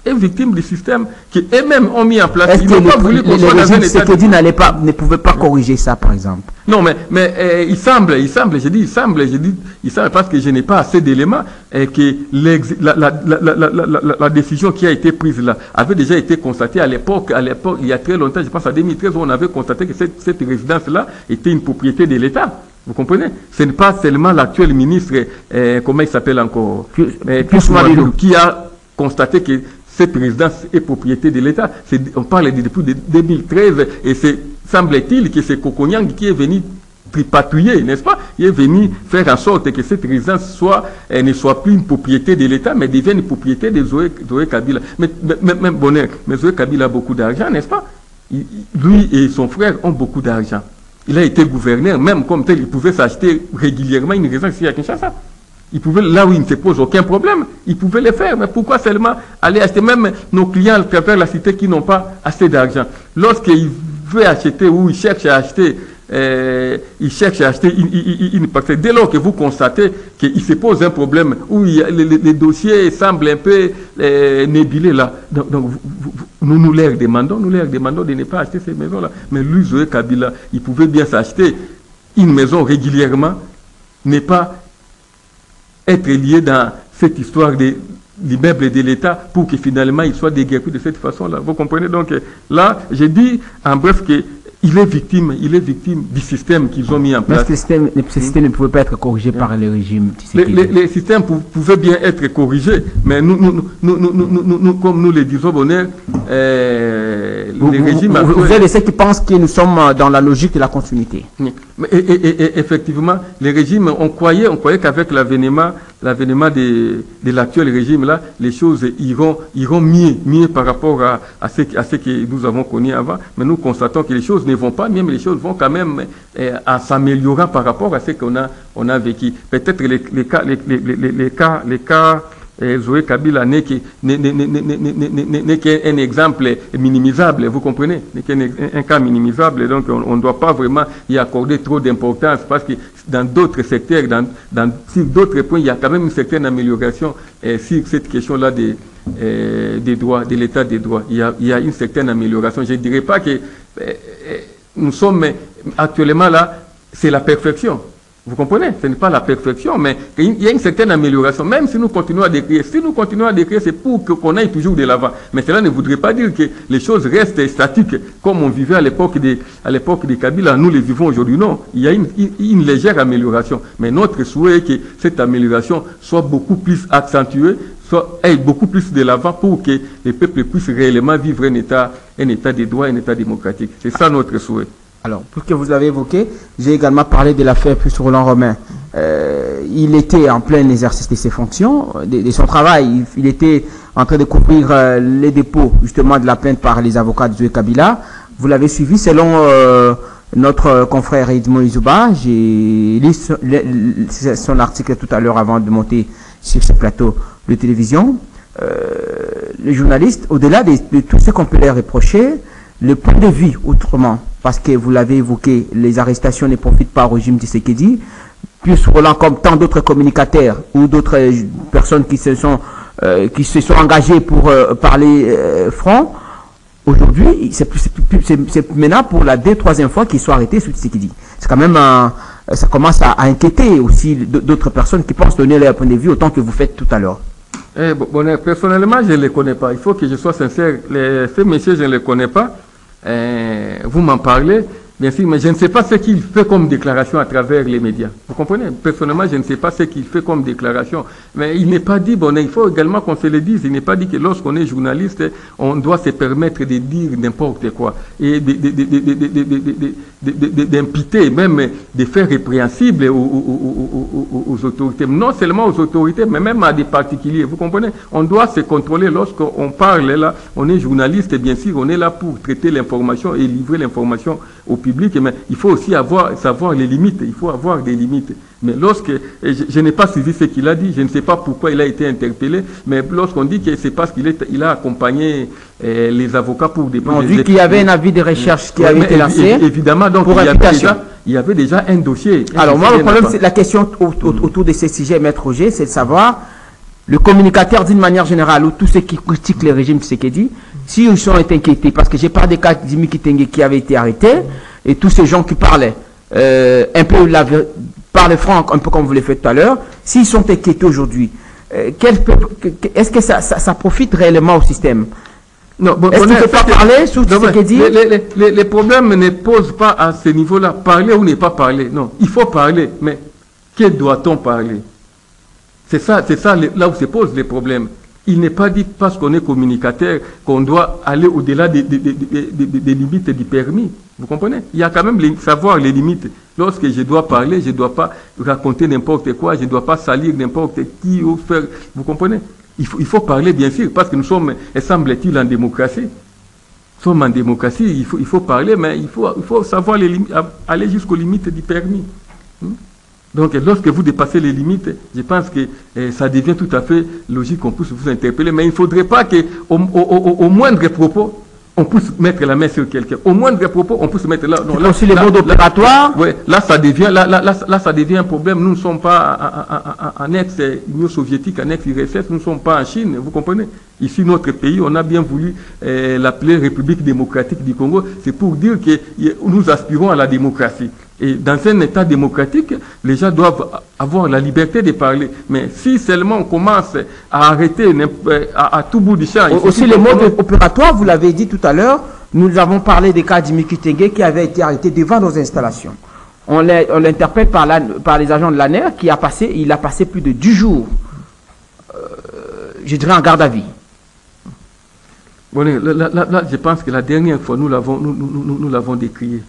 est victime du système qu'eux-mêmes ont mis en place. Ils n'ont pas voulu qu'on soit dans un état de droit. Ne pouvait pas corriger ça, par exemple. Non, mais il semble, parce que je n'ai pas assez d'éléments, que la décision qui a été prise là avait déjà été constatée à l'époque, il y a très longtemps, je pense en 2013, on avait constaté que cette résidence-là était une propriété de l'État. Vous comprenez? Ce n'est pas seulement l'actuel ministre, comment il s'appelle encore, qui a constaté que cette résidence est propriété de l'État. On parle depuis 2013 et semble-t-il que c'est Kokonyang qui est venu tripatouiller, n'est-ce pas? Il est venu faire en sorte que cette résidence ne soit plus une propriété de l'État, mais devienne une propriété de Zoé Kabila. Mais Bonheur, mais Zoé Kabila a beaucoup d'argent, n'est-ce pas? Lui et son frère ont beaucoup d'argent. Il a été gouverneur, même comme tel, il pouvait s'acheter régulièrement une résidence ici à Kinshasa. Il pouvait, là où il ne se pose aucun problème, il pouvait le faire. Mais pourquoi seulement aller acheter? Même nos clients à travers la cité qui n'ont pas assez d'argent, lorsqu'ils veulent acheter ou ils cherchent à acheter, une partie. Dès lors que vous constatez qu'il se pose un problème, où les dossiers semblent un peu nébuleux là, donc nous leur demandons de ne pas acheter ces maisons-là. Mais lui, Zoé Kabila, il pouvait bien s'acheter une maison régulièrement, n'est pas être lié dans cette histoire de l'immeuble de l'État pour que finalement il soit déguerpi de cette façon-là. Vous comprenez? Donc là, j'ai dit en bref que il est victime du système qu'ils ont mis en place. Mais ce système ne pouvait pas être corrigé par le régime. Les systèmes pouvaient bien être corrigés, mais nous comme nous le disons, Bonheur, les régimes... Vous êtes de ceux qui pensent que nous sommes dans la logique de la continuité. Et effectivement, les régimes, on croyait qu'avec l'avènement de l'actuel régime là, les choses iront mieux par rapport à ce que nous avons connu avant. Mais nous constatons que les choses ne vont pas mieux, mais les choses vont quand même en s'améliorant par rapport à ce qu'on a vécu. Peut-être les cas Zoé Kabila n'est qu'un exemple minimisable, vous comprenez? N'est qu'un cas minimisable, donc on ne doit pas vraiment y accorder trop d'importance parce que dans d'autres secteurs, sur d'autres points, il y a quand même une certaine amélioration sur cette question-là des droits, de l'état des droits. Il y a une certaine amélioration. Je ne dirais pas que nous sommes actuellement là, c'est la perfection. Vous comprenez? Ce n'est pas la perfection, mais il y a une certaine amélioration. Même si nous continuons à décrire, c'est pour qu'on aille toujours de l'avant. Mais cela ne voudrait pas dire que les choses restent statiques, comme on vivait à l'époque de Kabila. Nous les vivons aujourd'hui. Non, il y a une légère amélioration. Mais notre souhait est que cette amélioration soit beaucoup plus accentuée, aille beaucoup plus de l'avant pour que les peuples puissent réellement vivre un état de droit, un état démocratique. C'est ça notre souhait. Alors, pour que vous l'avez évoqué, j'ai également parlé de l'affaire Pius Roland Romain. Il était en plein exercice de ses fonctions, de son travail. Il était en train de couvrir les dépôts, justement, de la plainte par les avocats de Zoé Kabila. Vous l'avez suivi selon notre confrère Edmond Izuba. J'ai lu son article tout à l'heure avant de monter sur ce plateau de télévision. Les journalistes, au-delà de tout ce qu'on peut leur reprocher, le point de vue autrement, parce que vous l'avez évoqué, les arrestations ne profitent pas au régime Tshisekedi, plus Roland comme tant d'autres communicateurs ou d'autres personnes qui se sont engagées pour parler franc. Aujourd'hui, c'est maintenant pour la troisième fois qu'ils sont arrêtés sous Tshisekedi. C'est quand même ça commence à inquiéter aussi d'autres personnes qui pensent donner leur point de vue autant que vous faites tout à l'heure. Personnellement, je ne les connais pas. Il faut que je sois sincère. Ces messieurs, je ne les connais pas. Vous m'en parlez, bien sûr, mais je ne sais pas ce qu'il fait comme déclaration à travers les médias. Vous comprenez? Personnellement, je ne sais pas ce qu'il fait comme déclaration. Mais il n'est pas dit, il faut également qu'on se le dise, il n'est pas dit que lorsqu'on est journaliste, on doit se permettre de dire n'importe quoi et d'imputer, même de faire répréhensible aux autorités. Non seulement aux autorités, mais même à des particuliers. Vous comprenez? On doit se contrôler lorsqu'on parle là. On est journaliste, bien sûr, on est là pour traiter l'information et livrer l'information au public, mais il faut aussi savoir les limites, il faut avoir des limites. Mais je n'ai pas suivi ce qu'il a dit, je ne sais pas pourquoi il a été interpellé, mais lorsqu'on dit que c'est parce qu'il a accompagné les avocats pour déposer... On dit qu'il y avait un avis de recherche qui avait été lancé. Évidemment, donc il y avait déjà un dossier. Alors moi, le problème, c'est la question autour de ces sujets, Maître Roger, c'est de savoir, le communicateur d'une manière générale, ou tous ceux qui critiquent le régime Tshisekedi, si ils sont inquiétés, parce que j'ai parlé des cas de Jimmy Kitenge qui avait été arrêté, et tous ces gens qui parlaient, un peu parlent franc, un peu comme vous l'avez fait tout à l'heure, s'ils sont inquiétés aujourd'hui, est-ce que ça profite réellement au système? Non, est-ce qu'il ne faut pas parler sur ce qu'il dit? Les problèmes ne posent pas à ce niveau-là. Parler ou ne pas parler. Non, il faut parler, mais que doit-on parler? C'est ça là où se posent les problèmes. Il n'est pas dit parce qu'on est communicateur qu'on doit aller au-delà des limites du permis. Vous comprenez? Il y a quand même savoir les limites. Lorsque je dois parler, je ne dois pas raconter n'importe quoi, je ne dois pas salir n'importe qui ou faire... Vous comprenez? Il faut parler, bien sûr, parce que nous sommes, semble-t-il, en démocratie. Nous sommes en démocratie, il faut parler, mais il faut savoir aller jusqu'aux limites du permis. Donc, lorsque vous dépassez les limites, je pense que ça devient tout à fait logique qu'on puisse vous interpeller. Mais il ne faudrait pas qu'au moindre propos, on puisse mettre la main sur quelqu'un. Au moindre propos, on puisse mettre là. Là aussi les modes opératoires. Oui, là ça devient un problème. Nous ne sommes pas en ex-Union soviétique, en ex-URSS, nous ne sommes pas en Chine, vous comprenez? Ici, notre pays, on a bien voulu l'appeler République démocratique du Congo. C'est pour dire que nous aspirons à la démocratie. Et dans un État démocratique, les gens doivent avoir la liberté de parler. Mais si seulement on commence à arrêter à tout bout du champ... Aussi les modes opératoires, vous l'avez dit tout à l'heure, nous avons parlé des cas de Jimmy Kitenge qui avait été arrêté devant nos installations. On l'interpelle par les agents de l'ANER il a passé plus de 10 jours, je dirais, en garde à vue. Bon, là, je pense que la dernière fois, nous l'avons décrié.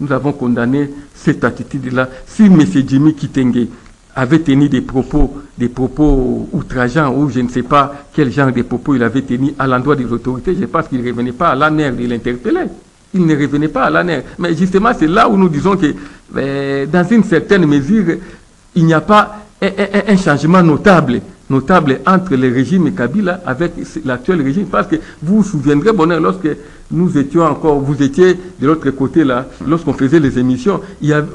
Nous avons condamné cette attitude-là. Si M. Jimmy Kitenge avait tenu des propos outrageants ou je ne sais pas quel genre de propos il avait tenu à l'endroit des autorités, je pense qu'il ne revenait pas à l'ANER de l'interpeller. Il ne revenait pas à l'ANER. Mais justement, c'est là où nous disons que dans une certaine mesure, il n'y a pas un changement notable entre le régime Kabila avec l'actuel régime, parce que vous vous souviendrez, Bonheur, lorsque nous étions encore, vous étiez de l'autre côté là, lorsqu'on faisait les émissions,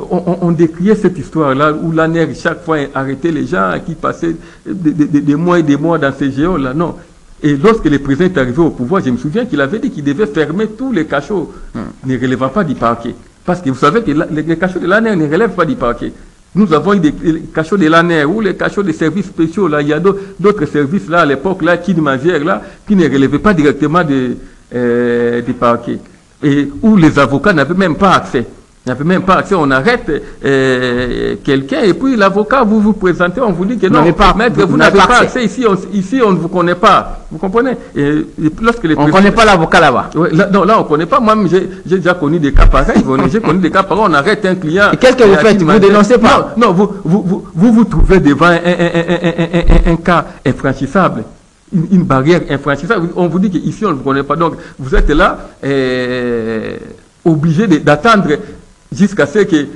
on décriait cette histoire-là où l'ANER chaque fois arrêtait les gens qui passaient des mois et des mois dans ces géos-là. Non. Et lorsque le président est arrivé au pouvoir, je me souviens qu'il avait dit qu'il devait fermer tous les cachots ne relevant pas du parquet. Parce que vous savez que les cachots de l'ANER ne relèvent pas du parquet. Nous avons eu des cachots de l'ANER ou les cachots des services spéciaux. Là, il y a d'autres services là, à l'époque, là, qui ne relevaient pas directement du parquet. Et où les avocats n'avaient même pas accès. On arrête quelqu'un et puis l'avocat, vous présentez, on vous dit que non, maître, vous n'avez pas accès. Ici, on ne vous connaît pas. Vous comprenez? On ne connaît pas l'avocat là-bas. Ouais, là, on ne connaît pas. Moi, j'ai déjà connu des cas pareils. J'ai connu des cas pareils. On arrête un client. Et qu'est-ce que vous faites? Vous dénoncez pas? Non, vous trouvez devant un cas infranchissable. Une barrière infranchissable. On vous dit qu'ici, on ne vous connaît pas. Donc, vous êtes là obligé d'attendre. jusqu'à ce qu'ils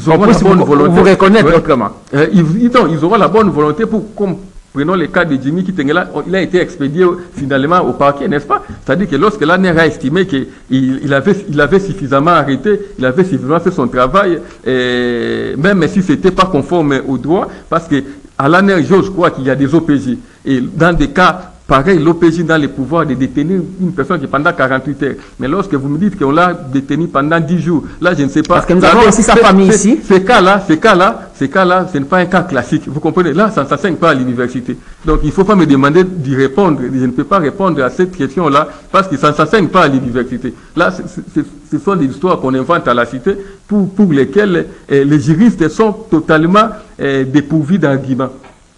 auront la bonne volonté. Vous reconnaître autrement. Ils auront la bonne volonté pour, comme prenons le cas de Jimmy Kitengela, il a été expédié finalement au parquet, n'est-ce pas? C'est-à-dire que lorsque l'ANER a estimé qu'il avait suffisamment arrêté, il avait suffisamment fait son travail, même si ce n'était pas conforme au droit, parce que à l'ANER, je crois qu'il y a des OPJ. Et dans des cas pareil, l'OPJ dans les pouvoirs de détenir une personne qui est pendant 48 heures. Mais lorsque vous me dites qu'on l'a détenu pendant 10 jours, là, je ne sais pas. Parce que nous avons aussi sa famille ici. Ces cas-là, ce n'est pas un cas classique. Vous comprenez? Là, ça ne s'enseigne pas à l'université. Donc, il ne faut pas me demander d'y répondre. Je ne peux pas répondre à cette question-là parce que ça ne s'enseigne pas à l'université. Là, ce sont des histoires qu'on invente à la cité pour lesquelles les juristes sont totalement dépourvus d'arguments.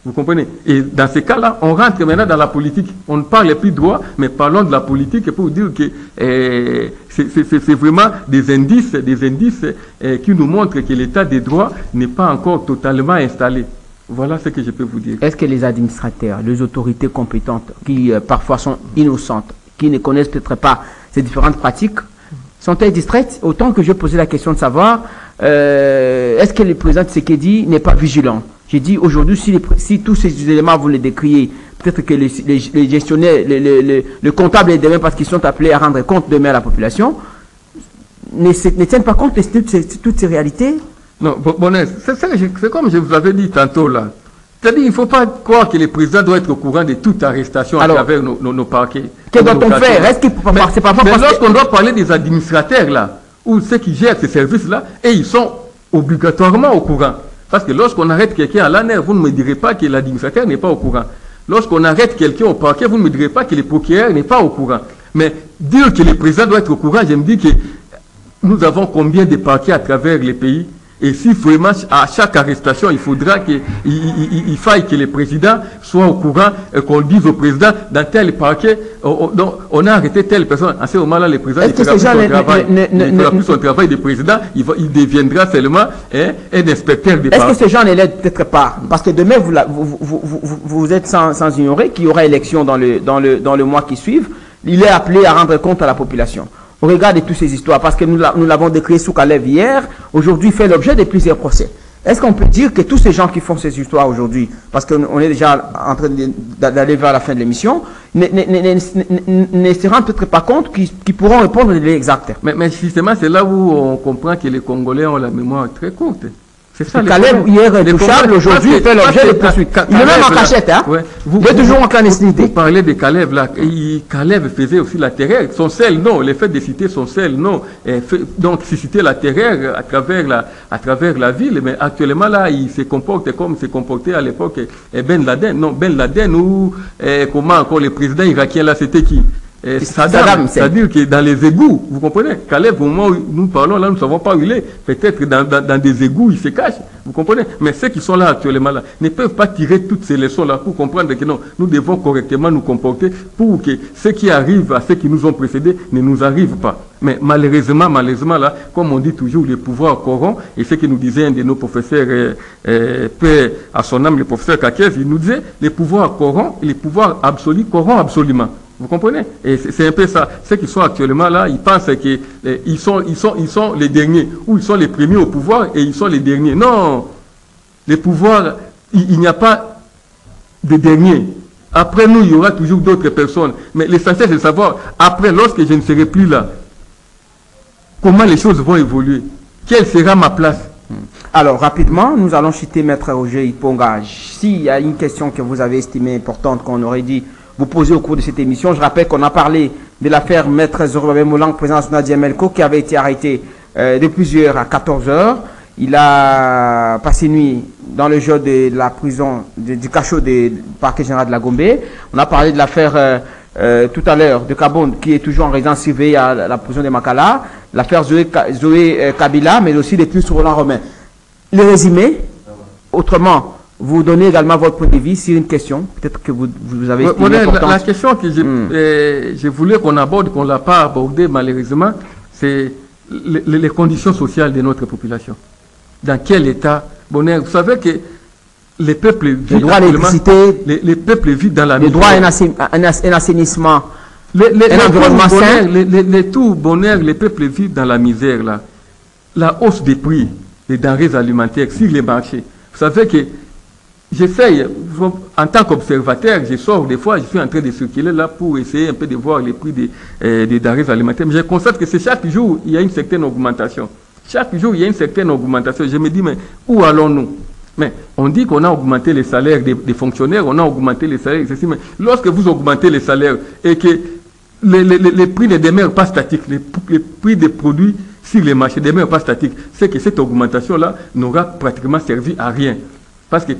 Vous comprenez? Et dans ces cas-là, on rentre maintenant dans la politique. On ne parle plus de droit, mais parlons de la politique pour dire que c'est vraiment des indices qui nous montrent que l'état des droits n'est pas encore totalement installé. Voilà ce que je peux vous dire. Est-ce que les administrateurs, les autorités compétentes, qui parfois sont innocentes, qui ne connaissent peut-être pas ces différentes pratiques, sont-elles distraites? Autant que je posais la question de savoir, est-ce que le président Tshisekedi n'est pas vigilant? J'ai dit aujourd'hui, si tous ces éléments vous les décriez, peut-être que les gestionnaires, le comptable et demain, parce qu'ils sont appelés à rendre compte demain à la population, ne tiennent pas compte de toutes ces réalités. Non, c'est comme je vous avais dit tantôt là. C'est-à-dire, il ne faut pas croire que le président doit être au courant de toute arrestation à travers nos parquets. Que doit-on faire? Est-ce qu'il c'est pas mais lorsqu'on doit parler des administrateurs là, ou ceux qui gèrent ces services-là, et ils sont obligatoirement au courant. Parce que lorsqu'on arrête quelqu'un à l'ANER, vous ne me direz pas que l'administrateur n'est pas au courant. Lorsqu'on arrête quelqu'un au parquet, vous ne me direz pas que le procureur n'est pas au courant. Mais dire que le président doit être au courant, je me dis que nous avons combien de parquets à travers les pays? Et si vraiment à chaque arrestation, il faudra qu'il faille que le président soit au courant, qu'on dise au président, dans tel parquet, on a arrêté telle personne. À ce moment-là, le président ne fera plus son travail de président, il deviendra seulement un inspecteur des parquets. Est-ce que ces gens ne l'aident peut-être pas? Parce que demain, vous êtes sans ignorer qu'il y aura élection dans le mois qui suit. Il est appelé à rendre compte à la population. Au regard de toutes ces histoires, parce que nous l'avons décrit sous Kalev hier, aujourd'hui fait l'objet de plusieurs procès. Est-ce qu'on peut dire que tous ces gens qui font ces histoires aujourd'hui, parce qu'on est déjà en train d'aller vers la fin de l'émission, ne se rendent peut-être pas compte qu'ils pourront répondre de l'exact? Mais justement, c'est là où on comprend que les Congolais ont la mémoire très courte. C'est ça. Kalev, hier, touchable, aujourd'hui, fait l'objet de poursuites. Il est même en cachette, hein? Ouais. Il est toujours en clandestinité. Vous parlez de Kalev, là. Kalev faisait aussi la terreur. Son seul nom, le fait de citer son seul nom, donc susciter la terreur à travers la ville. Mais actuellement, là, il se comporte comme il se comportait à l'époque Ben Laden. Non, Ben Laden ou comment encore le président irakien, là, c'était qui? Saddam, c'est-à-dire que dans les égouts, vous comprenez, Kalev, au moment où nous parlons, là, nous ne savons pas où il est. Peut-être dans des égouts, il se cache, vous comprenez. Mais ceux qui sont là actuellement, là, ne peuvent pas tirer toutes ces leçons-là pour comprendre que non, nous devons correctement nous comporter pour que ce qui arrive à ceux qui nous ont précédés ne nous arrive pas. Mais malheureusement, là, comme on dit toujours, le pouvoir corrompt, et ce que nous disait un de nos professeurs, paix à son âme, le professeur Kakez, il nous disait, le pouvoir corrompt, et le pouvoir absolu corrompt absolument. Vous comprenez? Et c'est un peu ça. Ceux qui sont actuellement là, ils pensent qu'ils sont les derniers, ou ils sont les premiers au pouvoir et ils sont les derniers. Non! Les pouvoirs, il n'y a pas de derniers. Après nous, il y aura toujours d'autres personnes. Mais l'essentiel, c'est de savoir, après, lorsque je ne serai plus là, comment les choses vont évoluer? Quelle sera ma place? Alors, rapidement, nous allons citer Maître Roger Iponga. S'il y a une question que vous avez estimée importante, qu'on aurait dit vous poser au cours de cette émission, je rappelle qu'on a parlé de l'affaire Maître Zorobabel Moulang, président national d'Yamelco, qui avait été arrêté de plusieurs à 14 heures. Il a passé nuit dans le jeu de la prison, du cachot du parquet général de la Gombe. On a parlé de l'affaire tout à l'heure de Kabon, qui est toujours en résidence surveillée à la prison de Makala, l'affaire Zoé Kabila, mais aussi les plus sur Roland Romain. Le résumé, autrement, vous donnez également votre point de vue sur une question, peut-être que vous avez estimé l'importance. La question que je voulais qu'on aborde, qu'on ne l'a pas abordée malheureusement, c'est les conditions sociales de notre population. Dans quel état? Bonheur. Vous savez que les peuples vivent le droit à l'électricité, les peuples vivent dans la misère. Le droit à un assainissement, un environnement sain. Les tout bonheur, les peuples vivent dans la misère là. la hausse des prix des denrées alimentaires sur les marchés. Vous savez que j'essaye, en tant qu'observateur, je sors des fois, je suis en train de circuler là pour essayer un peu de voir les prix des denrées alimentaires. Mais je constate que c'est chaque jour, il y a une certaine augmentation. Chaque jour, il y a une certaine augmentation. Je me dis, mais où allons-nous? Mais on dit qu'on a augmenté les salaires des fonctionnaires, on a augmenté les salaires, etc. Mais lorsque vous augmentez les salaires et que les prix ne demeurent pas statiques, les prix des produits sur les marchés ne demeurent pas statiques, c'est que cette augmentation-là n'aura pratiquement servi à rien. Parce que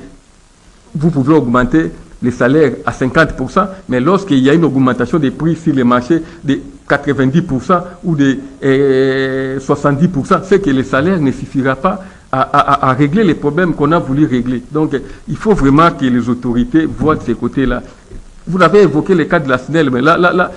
vous pouvez augmenter les salaires à 50%, mais lorsqu'il y a une augmentation des prix sur les marchés de 90% ou de 70%, c'est que les salaires ne suffira pas à régler les problèmes qu'on a voulu régler. Donc, il faut vraiment que les autorités voient de ces côtés-là. Vous avez évoqué le cas de la SNEL, mais là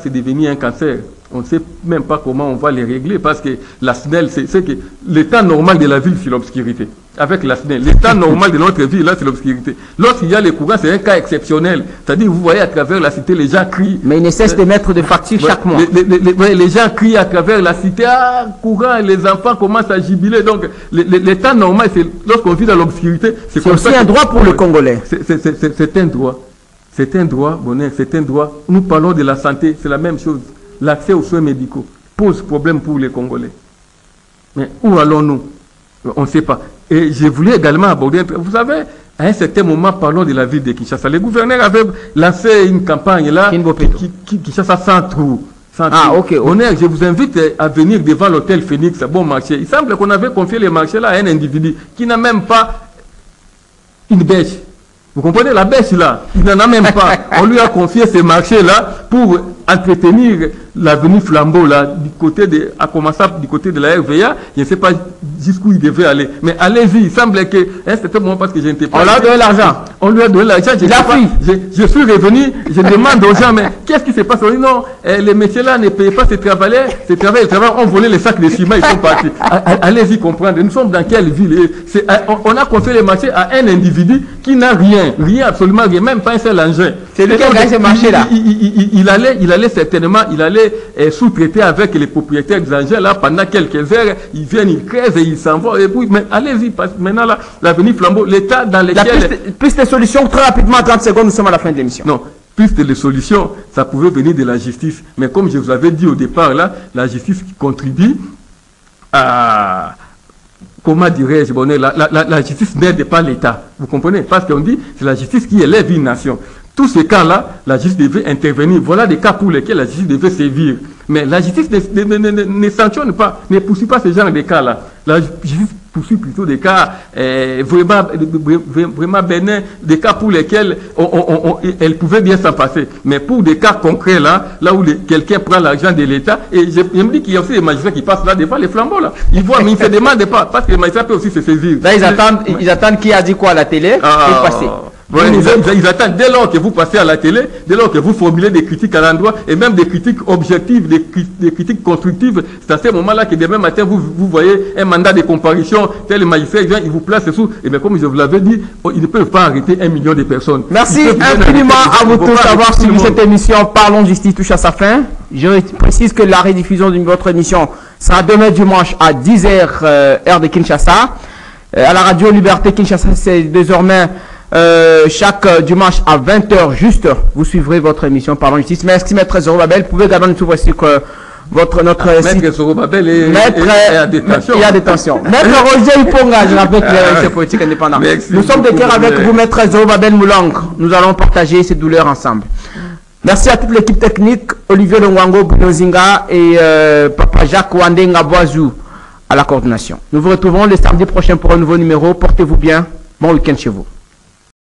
c'est devenu un cancer. On ne sait même pas comment on va les régler parce que la SNEL, c'est que l'état normal de la ville, c'est l'obscurité. Avec la SNEL, l'état normal de notre ville, là, c'est l'obscurité. Lorsqu'il y a les courants, c'est un cas exceptionnel. C'est-à-dire, vous voyez à travers la cité, les gens crient. Mais ils ne cessent de mettre des factures chaque mois. Les gens crient à travers la cité, ah, courant, les enfants commencent à jubiler. Donc, l'état normal, c'est lorsqu'on vit dans l'obscurité. C'est aussi un droit pour le Congolais. C'est un droit. C'est un droit, bonheur, c'est un droit. Nous parlons de la santé, c'est la même chose. L'accès aux soins médicaux pose problème pour les Congolais. Mais où allons-nous? On ne sait pas. Et je voulais également aborder, vous savez, à un certain moment, parlons de la ville de Kinshasa. Les gouverneurs avaient lancé une campagne là, Kinshasa sans trou. Ah, ok. Bonheur, je vous invite à venir devant l'hôtel Phoenix, bon marché. Il semble qu'on avait confié les marchés là à un individu qui n'a même pas une bêche. Vous comprenez, la bêche là, il n'en a même pas. On lui a confié ces marchés-là pour entretenir l'avenue Flambeau là, du côté de, à commencer du côté de la RVA. Je ne sais pas jusqu'où il devait aller. Mais allez-y, il semble que, c'était moi parce que je n'étais pas. On lui a donné l'argent. On lui a donné l'argent. Je suis revenu, je demande aux gens, mais qu'est-ce qui se passe? On dit non, les métiers là ne payaient pas ces travailleurs, ont volé les sacs de ciment, ils sont partis. Allez-y comprendre. Nous sommes dans quelle ville? On a confié les marchés à un individu qui n'a rien, absolument rien, même pas un seul engin. C'est lui qui a gagné ce marché-là. Il allait certainement, sous-traiter avec les propriétaires des engins là pendant quelques heures. Ils viennent, ils crèvent et ils s'en vont. Et puis, mais allez-y, parce que maintenant là, l'avenue Flambeau, l'état dans lequel. Piste de solution, très rapidement, 30 secondes, nous sommes à la fin de l'émission. Non. Piste de solution, ça pouvait venir de la justice. Mais comme je vous avais dit au départ là, la justice qui contribue à. Comment dirais-je, la justice n'aide pas l'État. Vous comprenez? Parce qu'on dit c'est la justice qui élève une nation. Tous ces cas-là, la justice devait intervenir. Voilà des cas pour lesquels la justice devait sévir. Mais la justice ne sanctionne pas, ne poursuit pas ce genre de cas-là. La justice poursuit plutôt des cas vraiment bénins, des cas pour lesquels elle pouvait bien s'en passer. Mais pour des cas concrets là où quelqu'un prend l'argent de l'État, et je me dis qu'il y a aussi des magistrats qui passent là devant les flambeaux là. Ils voient, mais ils ne se demandent pas, parce que les magistrats peuvent aussi se saisir. Là, ils attendent qui a dit quoi à la télé et passer. Ouais, ils attendent dès lors que vous passez à la télé, dès lors que vous formulez des critiques à l'endroit, et même des critiques objectives, des critiques constructives. C'est à ce moment-là que demain matin, vous voyez un mandat de comparution, tel magistrat vient, il vous place sous. Et bien comme je vous l'avais dit, ils ne peuvent pas arrêter 1 million de personnes. Merci infiniment à vous tous d'avoir suivi cette émission. Parlons Justice touche à sa fin. Je précise que la rediffusion de votre émission sera demain dimanche à 10h, heure de Kinshasa. À la radio Liberté Kinshasa, c'est désormais chaque dimanche à 20h juste, vous suivrez votre émission Parlons Justice. Merci Maître Zorobabel. Vous pouvez également nous suivre sur notre site. Maître Zorobabel est à détention. Il y a détention. Maître Roger Iponga, je rappelle que c'est politique indépendant. Nous sommes de cœur avec vous, Maître Zorobabel Moulang. Nous allons partager ces douleurs ensemble. Merci à toute l'équipe technique, Olivier Longwango, Bruno Zinga et Papa Jacques Wandenga Boazou à la coordination. Nous vous retrouvons le samedi prochain pour un nouveau numéro. Portez-vous bien. Bon week-end chez vous.